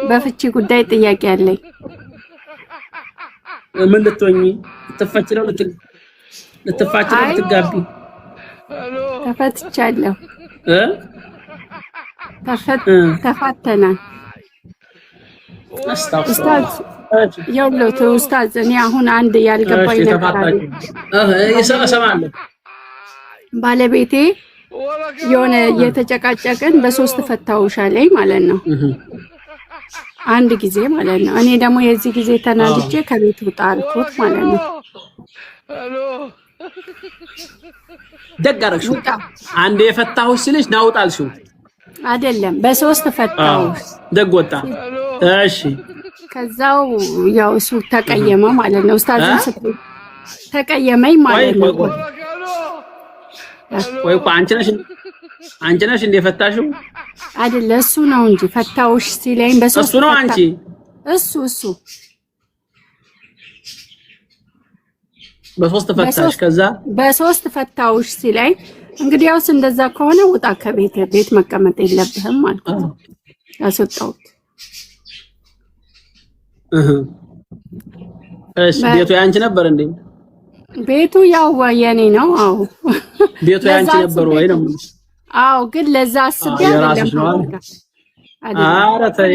በፍቺ ጉዳይ ጥያቄ አለኝ። ምን ልትሆኚ ልትፈቺ ነው? ልትፋቺ ነው? አይ ልትጋቢ? ተፈትቻለሁ። እ ተፋተናል። ኡስታዝ የውሎት ኡስታዝ፣ እኔ አሁን አንድ ያልገባኝ ነገር አለ። እሰማለሁ። ባለቤቴ የሆነ እየተጨቃጨቅን በሶስት ፈታውሽ አለኝ ማለት ነው። አንድ ጊዜ ማለት ነው። እኔ ደግሞ የዚህ ጊዜ ተናድጄ ከቤት ውጣ አልኩት ማለት ነው። ደግ አደረግሽው። አንዴ የፈታሁሽ ሲልሽ ናውጣ አልሽው አይደለም፣ በሶስት ፈታውሽ። ደግ ወጣ። እሺ ከዛው ያው እሱ ተቀየመ ማለት ነው። ኡስታዝን ተቀየመኝ ማለት ነው። ወይ አንቺ ነሽ እንደ ፈታሽው? አይደለ፣ እሱ ነው እንጂ ፈታውሽ ሲለኝ በሶስት እሱ ነው አንቺ እሱ በሶስት ፈታሽ። ከዛ በሶስት ፈታውሽ ሲለኝ እንግዲያውስ እንደዛ ከሆነ ውጣ ቤት መቀመጥ የለብህም አልኩት። አስወጣሁት። እሺ ቤቱ ያንቺ ነበር እንዴ? ቤቱ ያው የኔ ነው። አዎ ቤቱ ያንቺ ነበር ወይ ነው? አዎ ግን ለዛ አስቤ አይደለም። ኧረ ተይ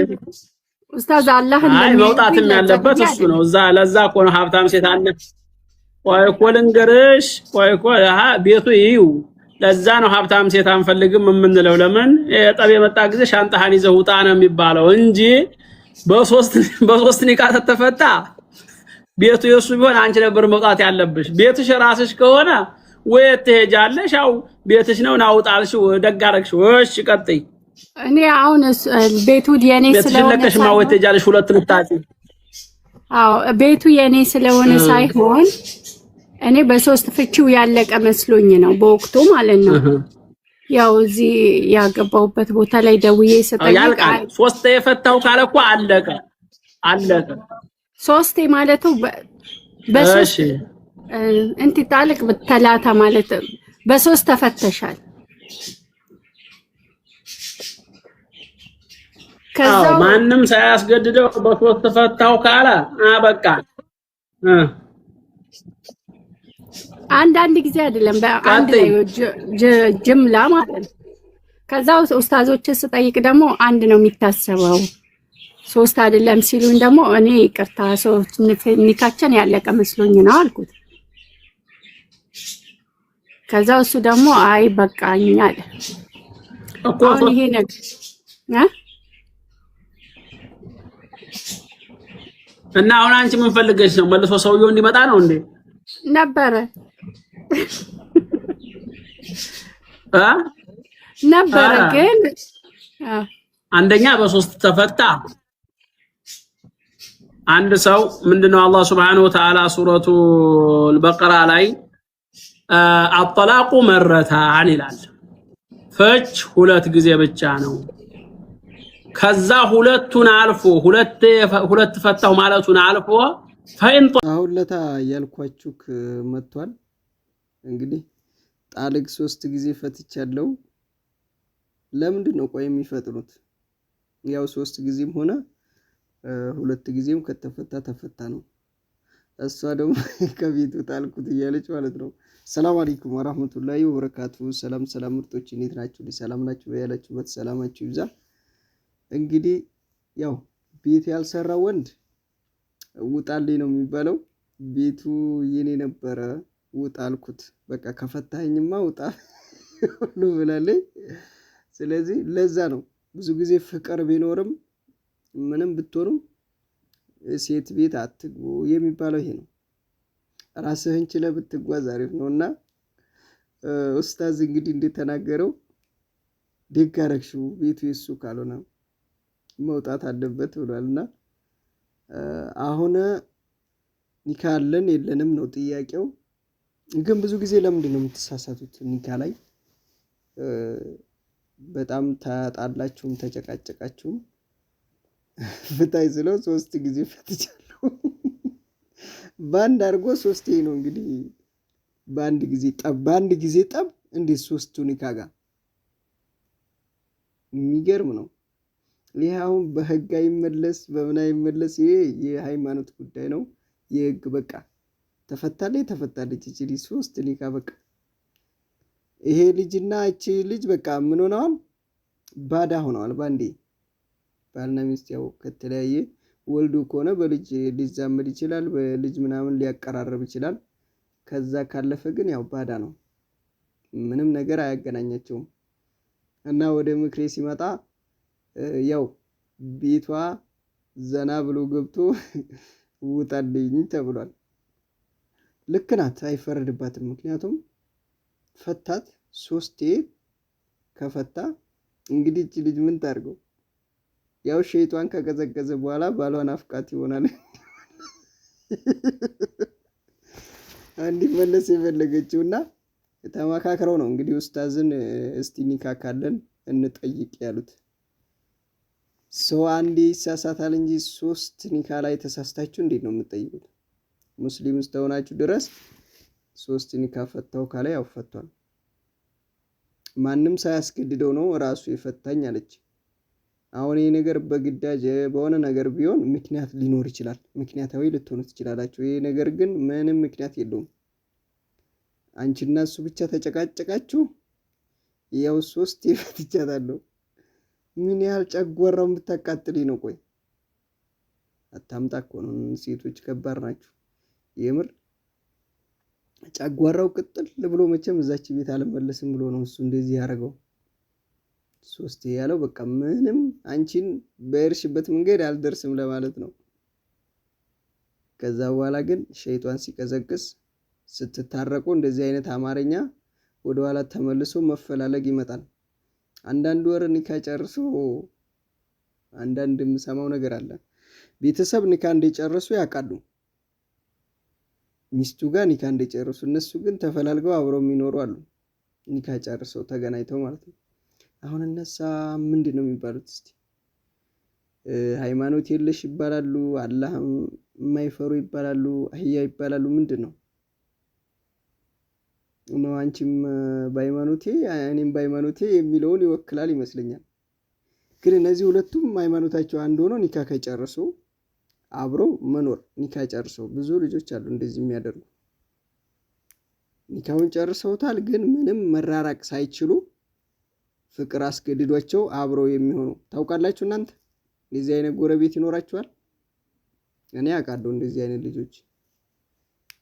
ኡስታዝ፣ አላህ አይ መውጣትም ያለበት እሱ ነው። እዛ ለዛ እኮ ነው ሀብታም ሴት አለ። ቆይ እኮ ልንገርሽ፣ ቆይ እኮ ቤቱ ይዩ። ለዛ ነው ሀብታም ሴት አንፈልግም የምንለው። ለምን ጠብ የመጣ ጊዜ ሻንጣህን ይዘህ ውጣ ነው የሚባለው እንጂ በሶስት ኒካ ተፈታ ቤቱ የሱ ቢሆን አንቺ ነበር መውጣት ያለብሽ። ቤትሽ ራስሽ ከሆነ ወይ ትሄጃለሽ፣ ያው ቤትሽ ነው ናውጣልሽ። ደግ አደረግሽ። እሺ ቀጥይ። እኔ አሁን ቤቱ የኔ ስለሆነ ቤትሽ ለቀሽ ማወት ትሄጃለሽ። ሁለት ልታጪ። አዎ ቤቱ የኔ ስለሆነ ሳይሆን እኔ በሶስት ፍቺው ያለቀ መስሎኝ ነው በወቅቱ ማለት ነው። ያው እዚህ ያገባውበት ቦታ ላይ ደውዬ ስጠይቅ ሶስት የፈታው ካለ እኮ አለቀ። ሶስቴ ማለቱ በሶስት እንት ታልቅ በተላታ ማለት በሶስት ተፈተሻል። ከዛው ማንም ሳያስገድደው በሶስት ተፈታው ካለ በቃ አንድ ጊዜ አይደለም በአንድ ላይ ጅምላ ማለት ነው። ከዛው ኡስታዞች ስጠይቅ ደግሞ አንድ ነው የሚታሰበው ሶስት አይደለም ሲሉኝ ደግሞ እኔ ይቅርታ ሶስት ኒካችን ያለቀ መስሎኝ ነው አልኩት። ከዛው እሱ ደግሞ አይ በቃኝ አለ እኮ ይሄ ነገር እና አሁን አንቺ ምን ፈልገሽ ነው? መልሶ ሰውየው እንዲመጣ ነው እንዴ? ነበረ ግን አንደኛ በሶስት ተፈታ። አንድ ሰው ምንድነው አላህ Subhanahu Wa Ta'ala ሱረቱል በቀራ ላይ አጠላቁ መረታን ይላል። ፍች ሁለት ጊዜ ብቻ ነው። ከዛ ሁለቱን አልፎ ሁለት ፈታው ማለቱን አልፎ ፈይንጦ አሁን ለታ ያልኳችሁ መጥቷል። እንግዲህ ጣልቅ 3 ጊዜ ፈትቻለሁ። ለምንድን ነው ቆይ የሚፈጥሩት? ያው 3 ጊዜም ሆነ 2 ጊዜም ተፈታ ነው። እሷ ደግሞ ከቤቱ ጣልኩት እያለች ማለት ነው። ሰላም አለይኩም ወራህመቱላሂ ወበረካቱሁ። ሰላም ምርጦች እንዴት ናችሁ? ሰላም ናችሁ? ያላችሁበት ሰላማችሁ ይብዛ። እንግዲህ ያው ቤት ያልሰራ ወንድ ውጣልኝ ነው የሚባለው። ቤቱ የኔ ነበረ ውጣ አልኩት። በቃ ከፈታኝማ ውጣ ሁሉ ብላለች። ስለዚህ ለዛ ነው ብዙ ጊዜ ፍቅር ቢኖርም ምንም ብትሆኑ ሴት ቤት አትግቡ የሚባለው ይሄ ነው። ራስህን ችለህ ብትጓዝ አሪፍ ነውና ኡስታዝ እንግዲህ እንደተናገረው ደግ አደረግሽው ቤቱ የሱ ካልሆነ መውጣት አለበት ብሏልና አሁን ኒካ አለን የለንም ነው ጥያቄው። ግን ብዙ ጊዜ ለምንድን ነው የምትሳሳቱት? ኒካ ላይ በጣም ተጣላችሁም ተጨቃጨቃችሁም ፍታይ ስለው 3 ጊዜ ፈትቻለሁ። ባንድ አድርጎ 3 ነው እንግዲህ ባንድ ጊዜ ጠብ እንዴት 3 ኒካ ጋር የሚገርም ነው። ይሄ አሁን በህግ አይመለስ በምን አይመለስ፣ ይሄ የሃይማኖት ጉዳይ ነው። የህግ በቃ ተፈታለች እቺ ልጅ 3 ኒካ በቃ ይሄ ልጅና እቺ ልጅ በቃ ምን ሆነዋል? ባዳ ሆነዋል ባንዴ። ባልና ሚስት ያው ከተለያየ ወልዱ ከሆነ በልጅ ሊዛመድ ይችላል፣ በልጅ ምናምን ሊያቀራረብ ይችላል። ከዛ ካለፈ ግን ያው ባዳ ነው፣ ምንም ነገር አያገናኛቸውም። እና ወደ ምክሬ ሲመጣ ያው ቤቷ ዘና ብሎ ገብቶ ውጣልኝ ተብሏል። ልክ ናት፣ አይፈረድባትም። ምክንያቱም ፈታት 3 ከፈታ እንግዲህ እቺ ልጅ ምን ታርገው? ያው ሸይጣን ከቀዘቀዘ በኋላ ባሏን አፍቃት ይሆናል እንዲመለስ የፈለገችውና ተመካክረው ነው እንግዲህ ኡስታዝን እስቲ ኒካ ካለን እንጠይቅ ያሉት። ሰው አንዴ ይሳሳታል እንጂ 3 ኒካ ላይ ተሳስታችሁ እንዴት ነው የምትጠይቁት? ሙስሊም ስተሆናችሁ ድረስ 3 ኒካ ፈታው ካለ ያው ፈቷል። ማንም ሳያስገድደው ነው ራሱ የፈታኝ አለች። አሁን ይሄ ነገር በግዳጅ በሆነ ነገር ቢሆን ምክንያት ሊኖር ይችላል፣ ምክንያታዊ ልትሆኑ ትችላላችሁ። ይሄ ነገር ግን ምንም ምክንያት የለውም። አንቺና እሱ ብቻ ተጨቃጨቃችሁ፣ ያው 3 ፈትቻታለሁ። ምን ያህል ጨጓራው የምታቃጥልኝ ነው? ቆይ አታምጣ እኮ ነው። ሴቶች ከባድ ናችሁ የምር። ጨጓራው ቅጥል ብሎ መቼም እዛች ቤት አልመለስም ብሎ ነው እሱ እንደዚህ ያደረገው። 3 ያለው በቃ ምንም አንቺን በእርሽበት መንገድ አልደርስም ለማለት ነው። ከዛ በኋላ ግን ሸይጣን ሲቀዘቅስ ስትታረቁ እንደዚህ አይነት አማርኛ ወደኋላ ተመልሶ መፈላለግ ይመጣል። አንዳንድ ወር ኒካ ጨርሶ አንዳንድ የምሰማው ነገር አለ። ቤተሰብ ኒካ እንደጨረሱ ያውቃሉ፣ ሚስቱ ጋር ኒካ እንደጨረሱ። እነሱ ግን ተፈላልገው አብረው የሚኖሩ አሉ፣ ኒካ ጨርሰው ተገናኝተው ማለት ነው። አሁን እነሳ ምንድን ነው የሚባሉት? እስቲ ሃይማኖት የለሽ ይባላሉ፣ አላህ የማይፈሩ ይባላሉ፣ አህያ ይባላሉ። ምንድን ነው ነው? አንቺም በሃይማኖቴ እኔም በሃይማኖቴ የሚለውን ይወክላል ይመስለኛል። ግን እነዚህ ሁለቱም ሃይማኖታቸው አንድ ሆኖ ኒካ ከጨረሱ አብረው መኖር፣ ኒካ ጨርሰው ብዙ ልጆች አሉ እንደዚህ የሚያደርጉ። ኒካውን ጨርሰውታል፣ ግን ምንም መራራቅ ሳይችሉ ፍቅር አስገድዷቸው አብረው የሚሆኑ ታውቃላችሁ እናንተ። እንደዚህ አይነት ጎረቤት ይኖራችኋል። እኔ አውቃለሁ እንደዚህ አይነት ልጆች።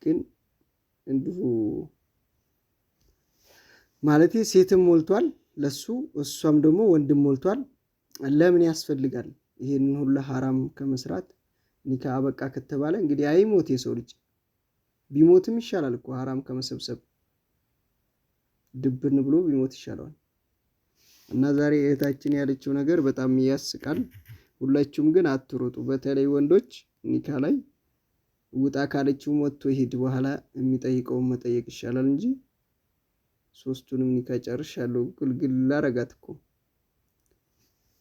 ግን እንዲሁ ማለቴ ሴትም ሞልቷል ለሱ፣ እሷም ደግሞ ወንድም ሞልቷል። ለምን ያስፈልጋል ይሄንን ሁሉ ሐራም ከመስራት? ኒካ አበቃ ከተባለ እንግዲህ አይሞት የሰው ልጅ ቢሞትም ይሻላል እኮ ሐራም ከመሰብሰብ፣ ድብን ብሎ ቢሞት ይሻላል። እና ዛሬ እህታችን ያለችው ነገር በጣም ያስቃል። ሁላችሁም ግን አትሮጡ። በተለይ ወንዶች ኒካ ላይ ውጣ ካለችው ወጥቶ ይሄድ፣ በኋላ የሚጠይቀውን መጠየቅ ይሻላል እንጂ 3ቱንም ኒካ ጨርሻለሁ ግልግል አረጋት እኮ